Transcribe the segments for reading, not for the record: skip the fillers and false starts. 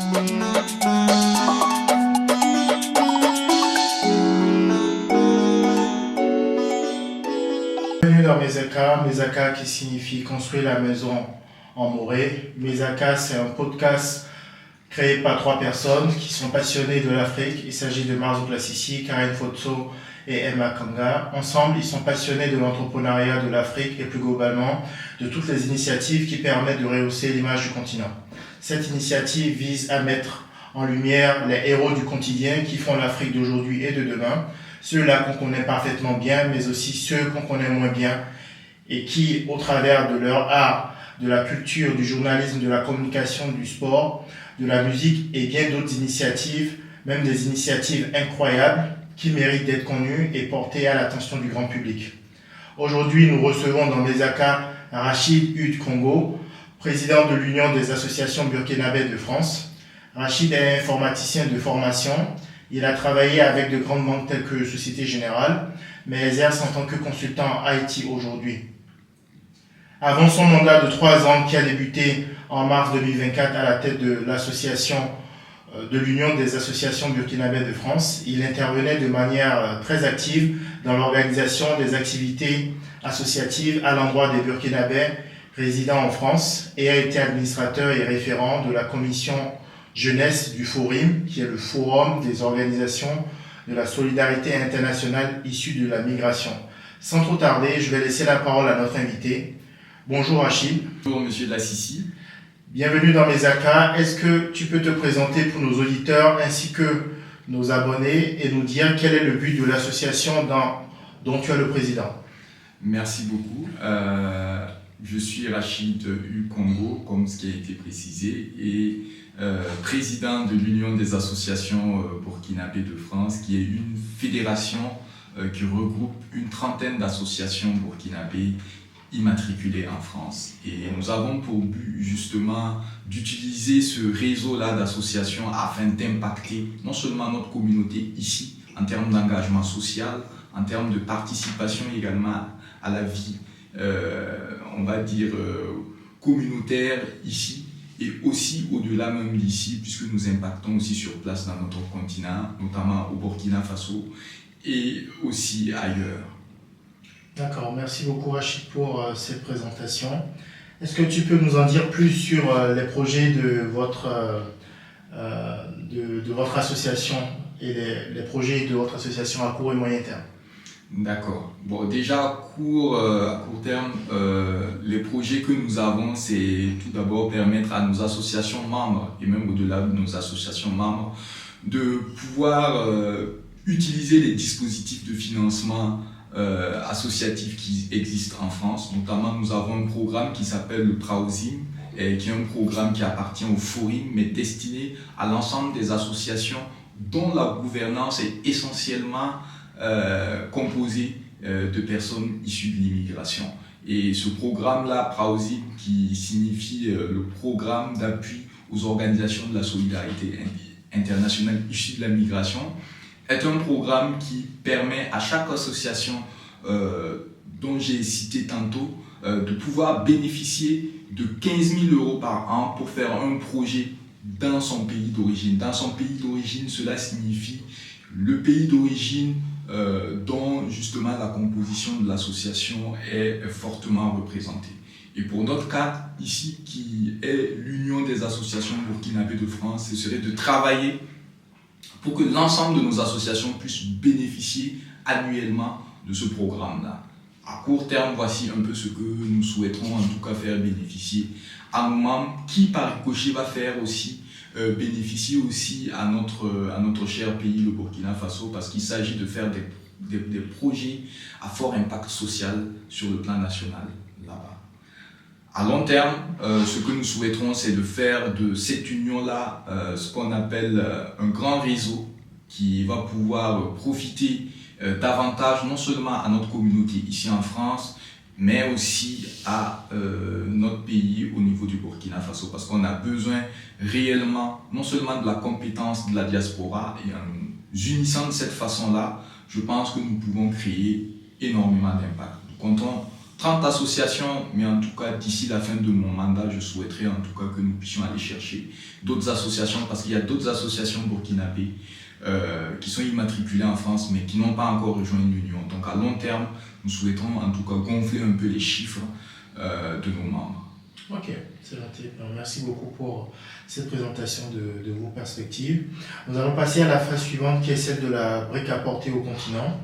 Bienvenue dans Mesaka, Mesaka qui signifie construire la maison en morée. Mesaka, c'est un podcast créé par 3 personnes qui sont passionnées de l'Afrique. Il s'agit de Marzo Classici, Karen Fotso et Emma Kanga. Ensemble, ils sont passionnés de l'entrepreneuriat de l'Afrique et plus globalement de toutes les initiatives qui permettent de rehausser l'image du continent. Cette initiative vise à mettre en lumière les héros du quotidien qui font l'Afrique d'aujourd'hui et de demain, ceux-là qu'on connaît parfaitement bien, mais aussi ceux qu'on connaît moins bien et qui, au travers de leur art, de la culture, du journalisme, de la communication, du sport, de la musique et bien d'autres initiatives, même des initiatives incroyables qui méritent d'être connues et portées à l'attention du grand public. Aujourd'hui, nous recevons dans Mesaka Rachid Hud Congo, président de l'Union des associations burkinabè de France. Rachid est informaticien de formation. Il a travaillé avec de grandes banques telles que Société Générale, mais exerce en tant que consultant en IT aujourd'hui. Avant son mandat de 3 ans qui a débuté en mars 2024 à la tête de l'association de l'Union des associations burkinabè de France, il intervenait de manière très active dans l'organisation des activités associatives à l'endroit des burkinabè résidant en France et a été administrateur et référent de la commission jeunesse du FORIM, qui est le Forum des organisations de la solidarité internationale issue de la migration. Sans trop tarder, je vais laisser la parole à notre invité. Bonjour Rachid. Bonjour Monsieur Lassissi. Bienvenue dans Mesaka. Est-ce que tu peux te présenter pour nos auditeurs ainsi que nos abonnés et nous dire quel est le but de l'association dont tu es le président? Merci beaucoup. Je suis Rachid Hud Congo, comme ce qui a été précisé, et président de l'Union des associations burkinabè de France, qui est une fédération qui regroupe une trentaine d'associations burkinabè immatriculées en France. Et nous avons pour but justement d'utiliser ce réseau-là d'associations afin d'impacter non seulement notre communauté ici, en termes d'engagement social, en termes de participation également à la vie, on va dire, communautaire ici, et aussi au-delà même d'ici, puisque nous impactons aussi sur place dans notre continent, notamment au Burkina Faso et aussi ailleurs. D'accord, merci beaucoup Rachid pour cette présentation. Est-ce que tu peux nous en dire plus sur les projets de votre association et les projets de votre association à court et moyen terme? D'accord. Bon, déjà à court terme, les projets que nous avons, c'est tout d'abord permettre à nos associations membres, et même au-delà de nos associations membres, de pouvoir utiliser les dispositifs de financement associatifs qui existent en France. Notamment, nous avons un programme qui s'appelle le Praosim, qui est un programme qui appartient au FORIM, mais destiné à l'ensemble des associations dont la gouvernance est essentiellement composé de personnes issues de l'immigration. Et ce programme-là, Praosim, qui signifie le programme d'appui aux organisations de la solidarité internationale issues de la migration, est un programme qui permet à chaque association dont j'ai cité tantôt de pouvoir bénéficier de 15 000 € par an pour faire un projet dans son pays d'origine. Dans son pays d'origine, cela signifie le pays d'origine dont justement la composition de l'association est fortement représentée. Et pour notre cas ici, qui est l'Union des associations burkinabè de France, ce serait de travailler pour que l'ensemble de nos associations puissent bénéficier annuellement de ce programme-là. À court terme, voici un peu ce que nous souhaiterons en tout cas faire bénéficier à nos membres, qui par ricochet va faire aussi bénéficier aussi à notre cher pays, le Burkina Faso, parce qu'il s'agit de faire des projets à fort impact social sur le plan national là-bas. À long terme, ce que nous souhaiterons, c'est de faire de cette union-là ce qu'on appelle un grand réseau qui va pouvoir profiter davantage non seulement à notre communauté ici en France, mais aussi à notre pays au niveau du Burkina Faso, parce qu'on a besoin réellement non seulement de la compétence de la diaspora, et en nous unissant de cette façon-là, je pense que nous pouvons créer énormément d'impact. Nous comptons 30 associations, mais en tout cas, d'ici la fin de mon mandat, je souhaiterais en tout cas que nous puissions aller chercher d'autres associations, parce qu'il y a d'autres associations burkinabées qui sont immatriculées en France, mais qui n'ont pas encore rejoint l'Union. Donc à long terme, nous souhaitons en tout cas gonfler un peu les chiffres de nos membres. Ok, c'est noté. Merci beaucoup pour cette présentation de vos perspectives. Nous allons passer à la phase suivante qui est celle de la brique apportée au continent.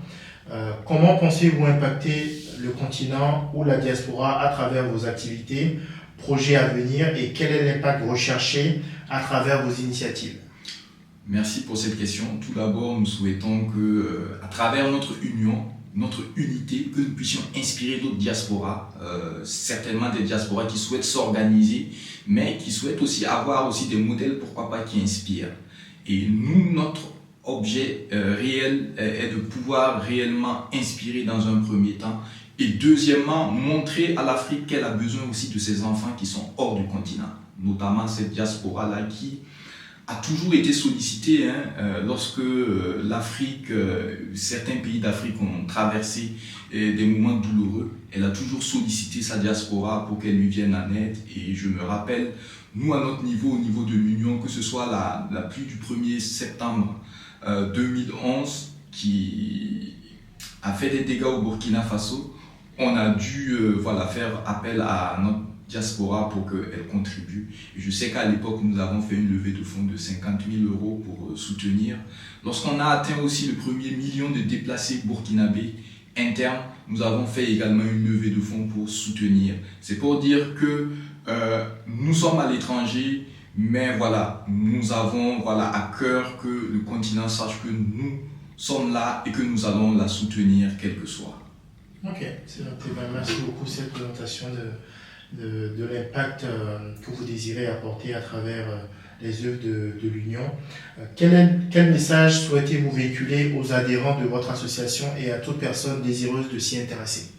Comment pensez-vous impacter le continent ou la diaspora à travers vos activités, projets à venir et quel est l'impact recherché à travers vos initiatives? Merci pour cette question. Tout d'abord, nous souhaitons que, à travers notre union, notre unité, que nous puissions inspirer d'autres diasporas, certainement des diasporas qui souhaitent s'organiser, mais qui souhaitent aussi avoir aussi des modèles, pourquoi pas, qui inspirent. Et nous, notre objet réel est de pouvoir réellement inspirer dans un premier temps et deuxièmement, montrer à l'Afrique qu'elle a besoin aussi de ses enfants qui sont hors du continent, notamment cette diaspora-là qui a toujours été sollicitée lorsque l'Afrique, certains pays d'Afrique ont traversé des moments douloureux. Elle a toujours sollicité sa diaspora pour qu'elle lui vienne en aide. Et je me rappelle, nous à notre niveau, au niveau de l'Union, que ce soit la pluie du 1er septembre 2011 qui a fait des dégâts au Burkina Faso, on a dû faire appel à notre diaspora pour qu'elle contribue. Et je sais qu'à l'époque, nous avons fait une levée de fonds de 50 000 € pour soutenir. Lorsqu'on a atteint aussi le premier million de déplacés burkinabés internes, nous avons fait également une levée de fonds pour soutenir. C'est pour dire que nous sommes à l'étranger, mais voilà, nous avons à cœur que le continent sache que nous sommes là et que nous allons la soutenir quel que soit. Ok, c'est noté. Merci beaucoup cette présentation de l'impact que vous désirez apporter à travers les œuvres de l'Union. Quel message souhaitez-vous véhiculer aux adhérents de votre association et à toute personne désireuse de s'y intéresser?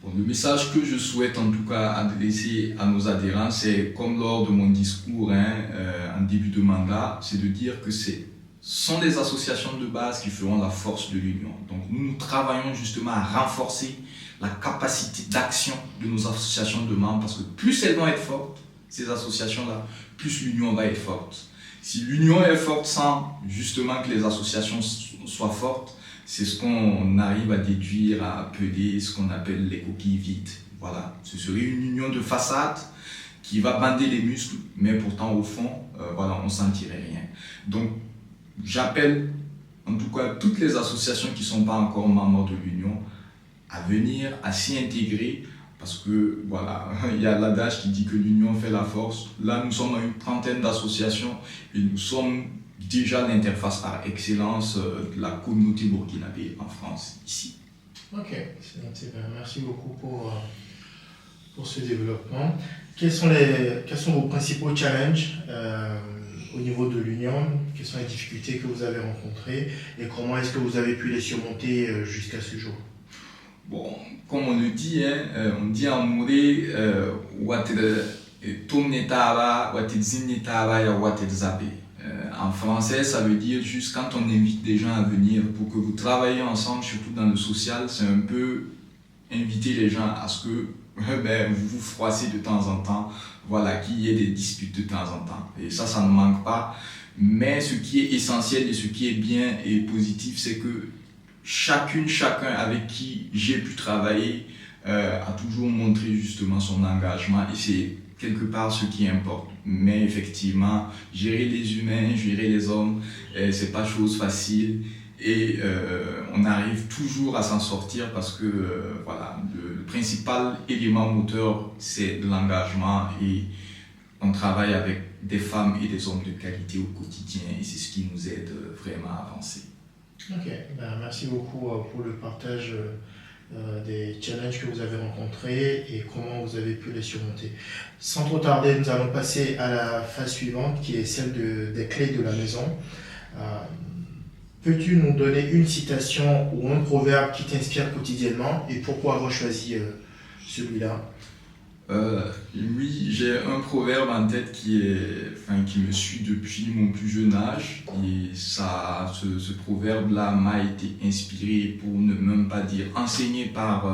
Bon, le message que je souhaite en tout cas adresser à nos adhérents, c'est comme lors de mon discours en début de mandat, c'est de dire que ce sont les associations de base qui feront la force de l'Union. Donc nous travaillons justement à renforcer la capacité d'action de nos associations de membres parce que plus elles vont être fortes, ces associations-là, plus l'Union va être forte. Si l'Union est forte sans justement que les associations soient fortes, c'est ce qu'on arrive à déduire, à appeler ce qu'on appelle les coquilles vides. Voilà, ce serait une union de façade qui va bander les muscles, mais pourtant au fond, on ne sentirait rien. Donc, j'appelle en tout cas toutes les associations qui ne sont pas encore membres de l'Union à venir, à s'y intégrer, parce que il y a l'adage qui dit que l'Union fait la force. Là, nous sommes à une trentaine d'associations et nous sommes déjà l'interface par excellence de la communauté burkinabé en France, ici. Ok, c'est noté. Merci beaucoup pour ce développement. Quels sont vos principaux challenges au niveau de l'Union? Quelles sont les difficultés que vous avez rencontrées et comment est-ce que vous avez pu les surmonter jusqu'à ce jour? Bon, comme on le dit, on dit en Mouré, en français, ça veut dire juste quand on invite des gens à venir pour que vous travaillez ensemble, surtout dans le social, c'est un peu inviter les gens à ce que vous vous froissez de temps en temps, qu'il y ait des disputes de temps en temps. Et ça ne manque pas. Mais ce qui est essentiel et ce qui est bien et positif, c'est que chacun avec qui j'ai pu travailler a toujours montré justement son engagement et c'est quelque part ce qui importe. Mais effectivement, gérer les humains, gérer les hommes, c'est pas chose facile et on arrive toujours à s'en sortir parce que le principal élément moteur, c'est l'engagement et on travaille avec des femmes et des hommes de qualité au quotidien et c'est ce qui nous aide vraiment à avancer. Ok, merci beaucoup pour le partage des challenges que vous avez rencontrés et comment vous avez pu les surmonter. Sans trop tarder, nous allons passer à la phase suivante qui est celle des clés de la maison. Peux-tu nous donner une citation ou un proverbe qui t'inspire quotidiennement et pourquoi avoir choisi celui-là? Oui, j'ai un proverbe en tête qui me suit depuis mon plus jeune âge et ce proverbe-là m'a été inspiré pour ne même pas dire enseigné par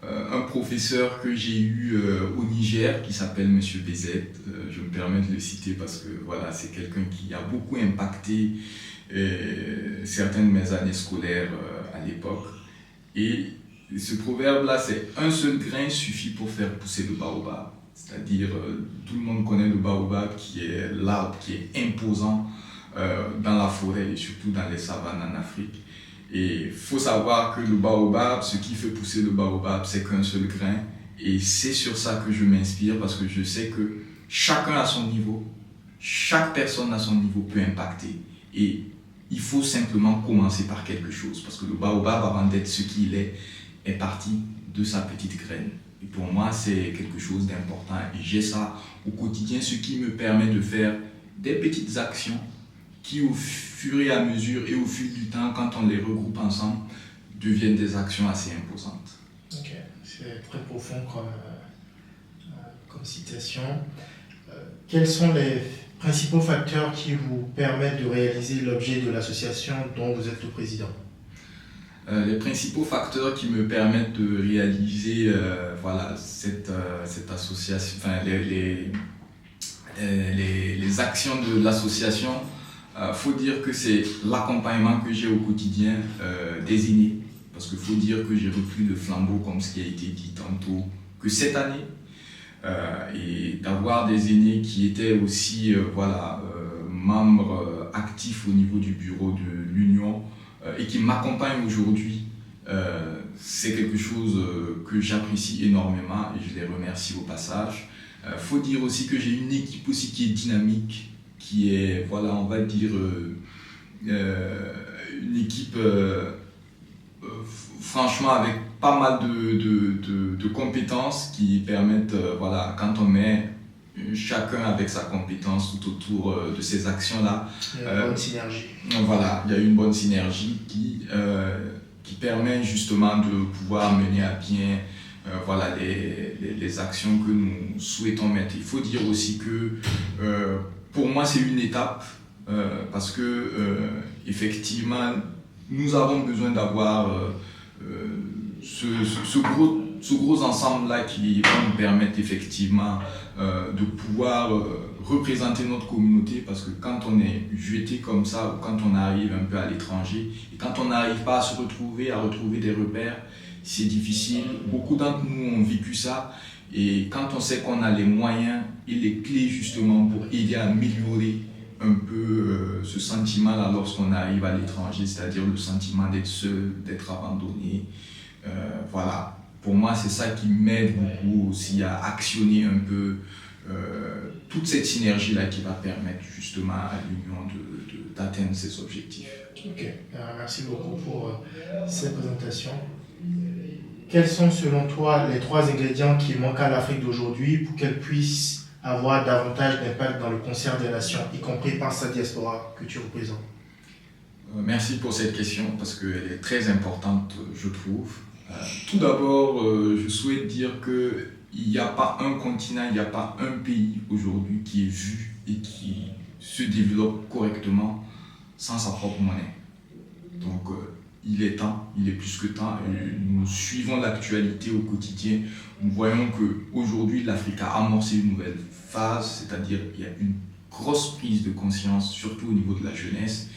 un professeur que j'ai eu au Niger qui s'appelle Monsieur BZ. Je me permets de le citer parce que voilà, c'est quelqu'un qui a beaucoup impacté certaines de mes années scolaires à l'époque. Et ce proverbe-là, c'est un seul grain suffit pour faire pousser le baobab. C'est-à-dire, tout le monde connaît le baobab qui est l'arbre qui est imposant dans la forêt et surtout dans les savanes en Afrique. Et il faut savoir que le baobab, ce qui fait pousser le baobab, c'est qu'un seul grain. Et c'est sur ça que je m'inspire parce que je sais que chacun à son niveau, chaque personne à son niveau peut impacter. Et il faut simplement commencer par quelque chose parce que le baobab, avant d'être ce qu'il est parti de sa petite graine. Et pour moi, c'est quelque chose d'important et j'ai ça au quotidien, ce qui me permet de faire des petites actions qui, au fur et à mesure et au fil du temps, quand on les regroupe ensemble, deviennent des actions assez imposantes. Ok, c'est très profond comme citation. Quels sont les principaux facteurs qui vous permettent de réaliser l'objet de l'association dont vous êtes le président? Les principaux facteurs qui me permettent de réaliser voilà, cette association, enfin, les actions de l'association, faut dire que c'est l'accompagnement que j'ai au quotidien des aînés. Parce qu'il faut dire que j'ai repris le flambeau, comme ce qui a été dit tantôt, que cette année, et d'avoir des aînés qui étaient aussi membres actifs au niveau du bureau de l'Union et qui m'accompagnent aujourd'hui, c'est quelque chose que j'apprécie énormément et je les remercie au passage. Faut dire aussi que j'ai une équipe aussi qui est dynamique, qui est, voilà, on va dire, une équipe franchement avec pas mal de compétences qui permettent, voilà, quand on met chacun avec sa compétence tout autour de ces actions-là. Il y a une bonne synergie. Voilà, il y a une bonne synergie qui permet justement de pouvoir mener à bien voilà, les actions que nous souhaitons mettre. Il faut dire aussi que pour moi c'est une étape parce que effectivement nous avons besoin d'avoir ce gros ensemble-là qui va nous permettre effectivement de pouvoir représenter notre communauté parce que quand on est jeté comme ça ou quand on arrive un peu à l'étranger et quand on n'arrive pas à se retrouver, à retrouver des repères, c'est difficile. Beaucoup d'entre nous ont vécu ça et quand on sait qu'on a les moyens et les clés justement pour aider à améliorer un peu ce sentiment-là lorsqu'on arrive à l'étranger, c'est-à-dire le sentiment d'être seul, d'être abandonné, voilà. Pour moi, c'est ça qui m'aide beaucoup aussi à actionner un peu toute cette synergie-là qui va permettre justement à l'Union d'atteindre ses objectifs. Ok, merci beaucoup pour cette présentation. Quels sont selon toi les 3 ingrédients qui manquent à l'Afrique d'aujourd'hui pour qu'elle puisse avoir davantage d'impact dans le concert des nations, y compris par sa diaspora que tu représentes? Merci pour cette question parce qu'elle est très importante, je trouve. Tout d'abord, je souhaite dire qu'il n'y a pas un continent, il n'y a pas un pays aujourd'hui qui est vu et qui se développe correctement sans sa propre monnaie. Donc, il est temps, il est plus que temps. Et nous suivons l'actualité au quotidien. Nous voyons qu'aujourd'hui, l'Afrique a amorcé une nouvelle phase, c'est-à-dire qu'il y a une grosse prise de conscience, surtout au niveau de la jeunesse.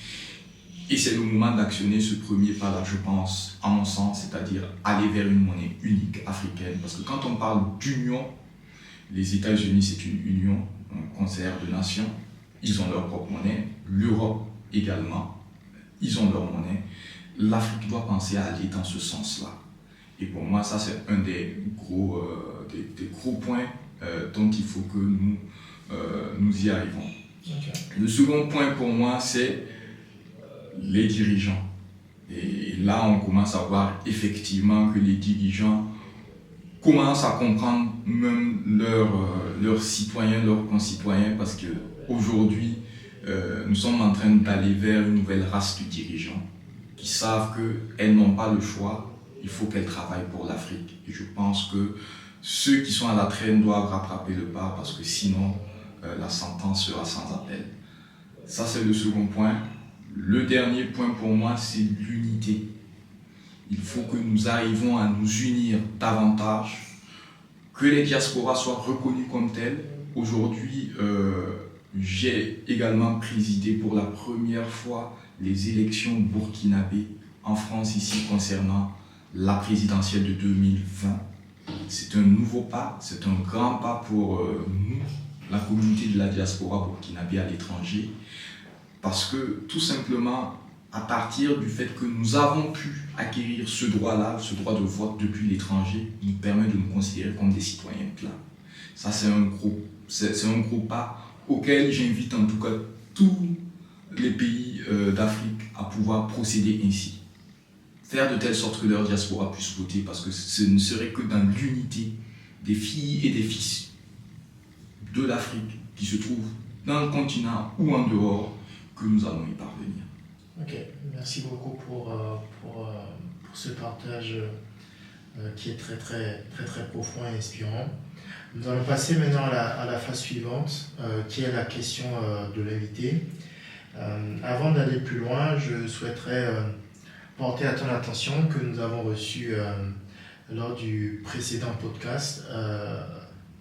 Et c'est le moment d'actionner ce premier pas-là, je pense, à mon sens, c'est-à-dire aller vers une monnaie unique africaine. Parce que quand on parle d'union, les États-Unis, c'est une union, un concert de nations. Ils ont leur propre monnaie. L'Europe également, ils ont leur monnaie. L'Afrique doit penser à aller dans ce sens-là. Et pour moi, ça, c'est un des gros points dont il faut que nous y arrivons. Okay. Le second point pour moi, c'est les dirigeants. Et là, on commence à voir effectivement que les dirigeants commencent à comprendre même leurs citoyens, leurs concitoyens, parce qu'aujourd'hui, nous sommes en train d'aller vers une nouvelle race de dirigeants qui savent qu'elles n'ont pas le choix, il faut qu'elles travaillent pour l'Afrique. Et je pense que ceux qui sont à la traîne doivent rattraper le pas, parce que sinon, la sentence sera sans appel. Ça, c'est le second point. Le dernier point pour moi, c'est l'unité. Il faut que nous arrivions à nous unir davantage, que les diasporas soient reconnues comme telles. Aujourd'hui, j'ai également présidé pour la première fois les élections burkinabées en France ici concernant la présidentielle de 2020. C'est un nouveau pas, c'est un grand pas pour nous, la communauté de la diaspora burkinabé à l'étranger, parce que tout simplement, à partir du fait que nous avons pu acquérir ce droit-là, ce droit de vote depuis l'étranger, nous permet de nous considérer comme des citoyens pleins. Ça, c'est un gros pas auquel j'invite en tout cas tous les pays d'Afrique à pouvoir procéder ainsi. Faire de telle sorte que leur diaspora puisse voter, parce que ce ne serait que dans l'unité des filles et des fils de l'Afrique qui se trouvent dans le continent ou en dehors que nous allons y parvenir. Ok, merci beaucoup pour ce partage qui est très profond et inspirant. Nous allons passer maintenant à la phase suivante, qui est la question de l'invité. Avant d'aller plus loin, je souhaiterais porter à ton attention que nous avons reçu lors du précédent podcast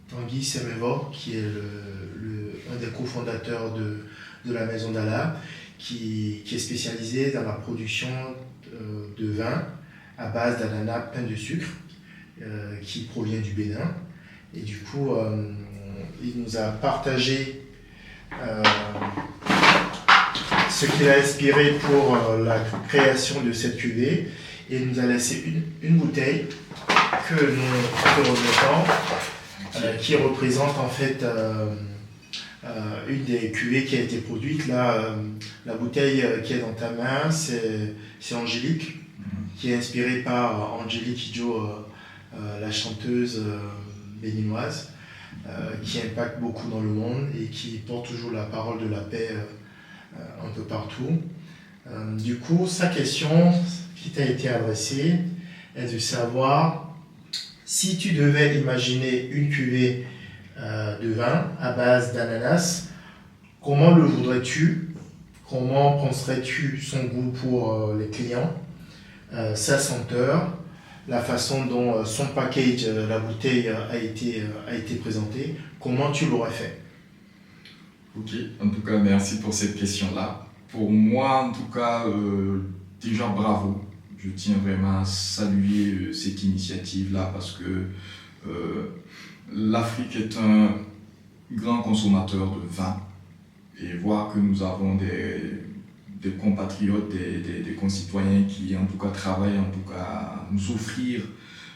Tanguy Semevo, qui est un des cofondateurs de la Maison d'Allah, qui est spécialisé dans la production de vin à base d'ananas plein de sucre, qui provient du Bénin. Et du coup, il nous a partagé ce qui l'a inspiré pour la création de cette cuvée. Et il nous a laissé une bouteille que nous remettons, qui représente en fait une des cuvées qui a été produite. Là, la bouteille qui est dans ta main, c'est Angélique, qui est inspirée par Angélique Kidjo, la chanteuse béninoise, qui impacte beaucoup dans le monde et qui porte toujours la parole de la paix un peu partout. Du coup, sa question qui t'a été adressée est de savoir si tu devais imaginer une cuvée de vin à base d'ananas, comment le voudrais-tu? Comment penserais-tu son goût pour les clients, sa senteur, la façon dont son package, la bouteille a été présentée? Comment tu l'aurais fait? Ok, en tout cas, merci pour cette question-là. Pour moi, en tout cas, déjà bravo. Je tiens vraiment à saluer cette initiative-là parce que l'Afrique est un grand consommateur de vin et voir que nous avons des compatriotes, des concitoyens qui en tout cas travaillent en tout cas à nous offrir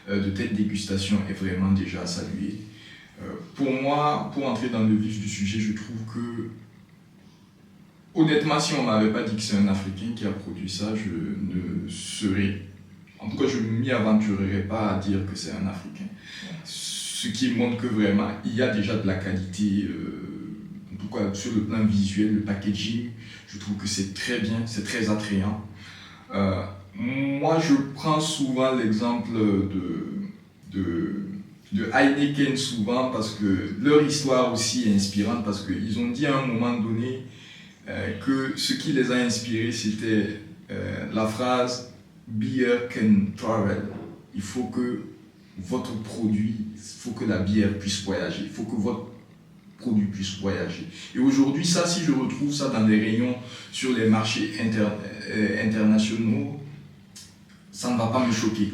de telles dégustations est vraiment déjà à saluer. Pour moi, pour entrer dans le vif du sujet, je trouve que honnêtement, si on ne m'avait pas dit que c'est un Africain qui a produit ça, je ne serais, en tout cas je ne m'y aventurerais pas à dire que c'est un Africain. Ce qui montre que vraiment il y a déjà de la qualité, en tout cas sur le plan visuel, le packaging, je trouve que c'est très bien, c'est très attrayant. Moi je prends souvent l'exemple de Heineken souvent parce que leur histoire aussi est inspirante parce qu'ils ont dit à un moment donné que ce qui les a inspirés c'était la phrase « Beer can travel ». Il faut que votre produit, il faut que la bière puisse voyager, il faut que votre produit puisse voyager. Et aujourd'hui, ça, si je retrouve ça dans des rayons sur les marchés internationaux, ça ne va pas me choquer.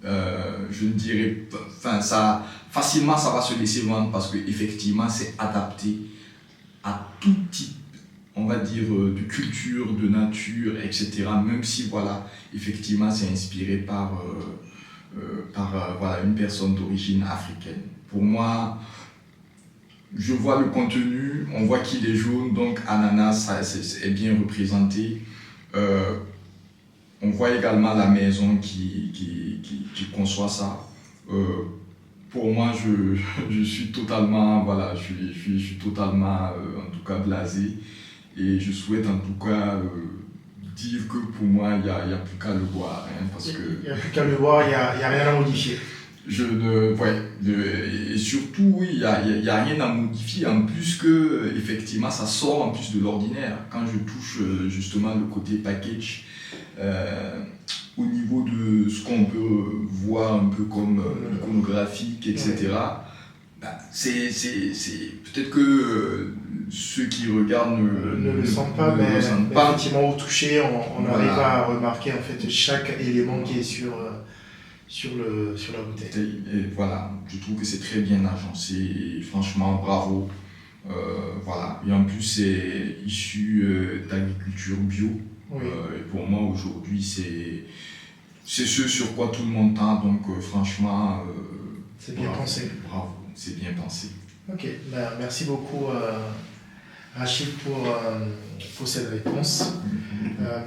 Je ne dirais pas, enfin, facilement ça va se laisser vendre parce qu'effectivement c'est adapté à tout type, on va dire, de culture, de nature, etc. Même si, voilà, effectivement c'est inspiré par voilà, une personne d'origine africaine. Pour moi, je vois le contenu, on voit qu'il est jaune, donc ananas ça, est bien représenté. On voit également la maison qui conçoit ça. Pour moi, je suis totalement, voilà, je suis totalement, en tout cas, blasé. Et je souhaite en tout cas dire que pour moi, il n'y a plus qu'à le boire. Hein, parce que il n'y a plus qu'à le boire, il n'y a rien à modifier. Et surtout, oui, il y a rien à modifier, en plus que, effectivement, ça sort en plus de l'ordinaire. Quand je touche justement le côté package, au niveau de ce qu'on peut voir un peu comme iconographique, etc. C'est peut-être que ceux qui regardent ne le sentent pas, mais effectivement au toucher, on arrive à remarquer en fait chaque élément qui est sur la bouteille. Et voilà, je trouve que c'est très bien agencé et franchement bravo. Voilà. Et en plus c'est issu d'agriculture bio. Oui. Et pour moi aujourd'hui c'est ce sur quoi tout le monde tend, donc franchement c'est bien pensé. Bravo, c'est bien pensé. Ok, merci beaucoup Rachid pour cette réponse.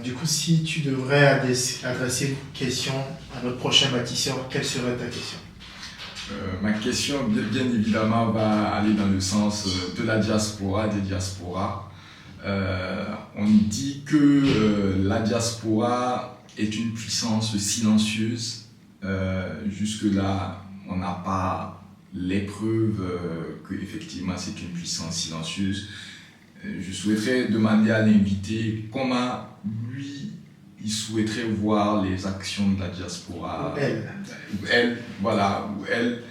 Du coup, si tu devrais adresser une question à notre prochain bâtisseur, quelle serait ta question? Ma question, bien évidemment, va aller dans le sens de la diaspora, des diasporas. On dit que la diaspora est une puissance silencieuse. Jusque-là, on n'a pas les preuves qu'effectivement c'est une puissance silencieuse. Je souhaiterais demander à l'invité comment lui il souhaiterait voir les actions de la diaspora. Elle, voilà, ou elle.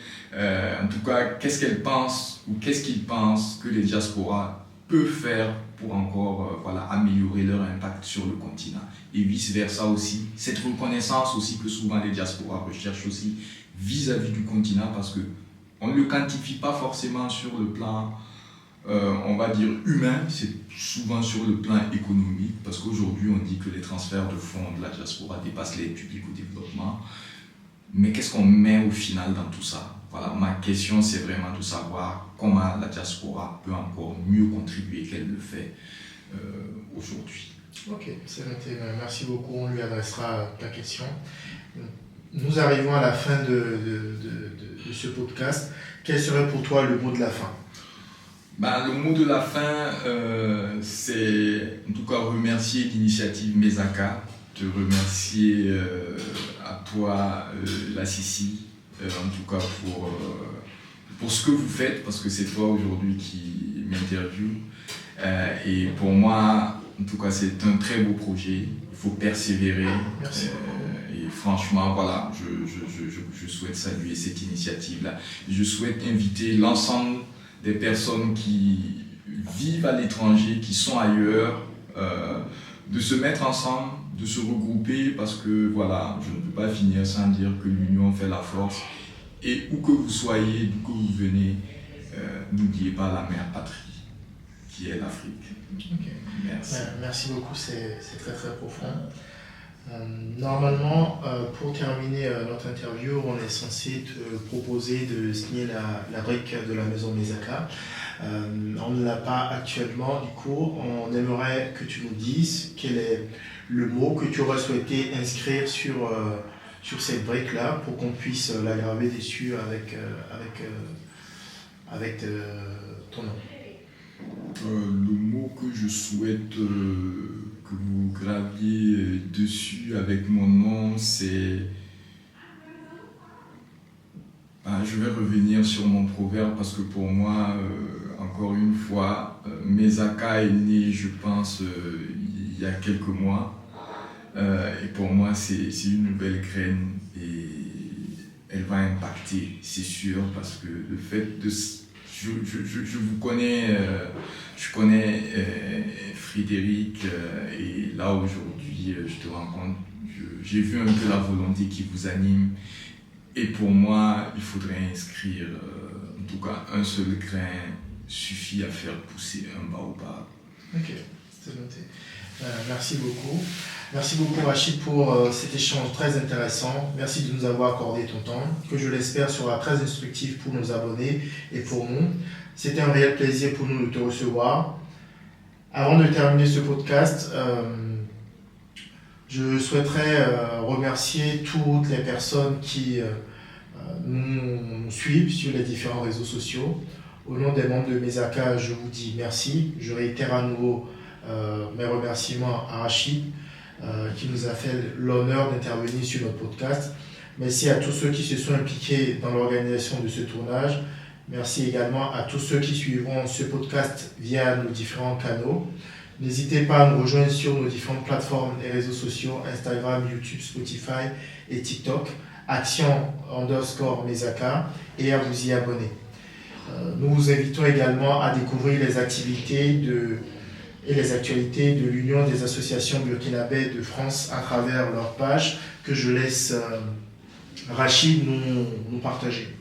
En tout cas, qu'est-ce qu'elle pense ou qu'est-ce qu'il pense que les diasporas peuvent faire pour encore améliorer leur impact sur le continent. Et vice-versa aussi, cette reconnaissance aussi que souvent les diasporas recherchent aussi vis-à-vis du continent, parce que on ne le quantifie pas forcément sur le plan, on va dire, humain, c'est souvent sur le plan économique, parce qu'aujourd'hui on dit que les transferts de fonds de la diaspora dépassent l'aide publique au développement. Mais qu'est-ce qu'on met au final dans tout ça? Voilà, ma question c'est vraiment de savoir comment la diaspora peut encore mieux contribuer qu'elle le fait aujourd'hui. Ok, c'est noté. Merci beaucoup, on lui adressera ta question. Nous arrivons à la fin de ce podcast. Quel serait pour toi le mot de la fin? Le mot de la fin, c'est en tout cas remercier l'initiative Mesaka, te remercier à toi, la Sissi, en tout cas pour ce que vous faites, parce que c'est toi aujourd'hui qui m'interviewe. Et pour moi, en tout cas, c'est un très beau projet. Il faut persévérer. Merci. Et franchement, voilà, je souhaite saluer cette initiative-là. Je souhaite inviter l'ensemble des personnes qui vivent à l'étranger, qui sont ailleurs, de se mettre ensemble, de se regrouper, parce que voilà, je ne peux pas finir sans dire que l'union fait la force. Et où que vous soyez, d'où que vous venez, n'oubliez pas la mère patrie, qui est l'Afrique. Okay. Merci. Merci beaucoup, c'est très très profond. Normalement, pour terminer notre interview, on est censé te proposer de signer la brique de la maison Mesaka. On ne l'a pas actuellement, du coup, on aimerait que tu nous dises quel est le mot que tu aurais souhaité inscrire sur cette brique-là pour qu'on puisse la graver dessus avec ton nom. Le mot que je souhaite que vous graviez dessus avec mon nom, c'est... je vais revenir sur mon proverbe parce que pour moi, encore une fois, Mesaka est né, je pense, il y a quelques mois. Et pour moi, c'est une nouvelle graine et elle va impacter, c'est sûr, parce que le fait de... Je vous connais, je connais Frédéric et là aujourd'hui je te rencontre, j'ai vu un peu la volonté qui vous anime et pour moi il faudrait inscrire en tout cas un seul grain suffit à faire pousser un baobab. Ok, c'est noté. Merci beaucoup. Merci beaucoup Rachid pour cet échange très intéressant. Merci de nous avoir accordé ton temps, que je l'espère sera très instructif pour nos abonnés et pour nous. C'était un réel plaisir pour nous de te recevoir. Avant de terminer ce podcast, je souhaiterais remercier toutes les personnes qui nous suivent sur les différents réseaux sociaux. Au nom des membres de Mesaka, je vous dis merci. Je réitère à nouveau mes remerciements à Rachid qui nous a fait l'honneur d'intervenir sur notre podcast. Merci à tous ceux qui se sont impliqués dans l'organisation de ce tournage. Merci également à tous ceux qui suivront ce podcast via nos différents canaux. N'hésitez pas à nous rejoindre sur nos différentes plateformes et réseaux sociaux, Instagram, YouTube, Spotify et TikTok, Action_Mesaka, et à vous y abonner. Nous vous invitons également à découvrir les activités et les actualités de l'Union des associations burkinabè de France à travers leur page que je laisse Rachid nous partager.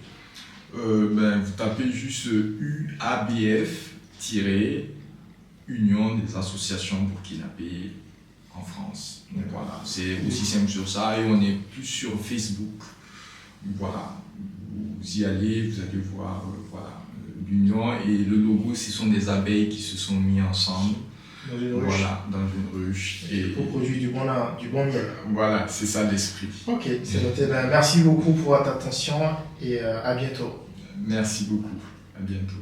Vous tapez juste UABF-Union des associations burkinabè en France. Donc voilà, c'est aussi simple sur ça et on est plus sur Facebook. Voilà, vous y allez, vous allez voir l'union et le logo, ce sont des abeilles qui se sont mis ensemble. Dans une ruche. Voilà, dans une ruche. Et pour produire du bon miel. Voilà, c'est ça l'esprit. Ok, c'est noté. Merci beaucoup pour votre attention et à bientôt. Merci beaucoup. À bientôt.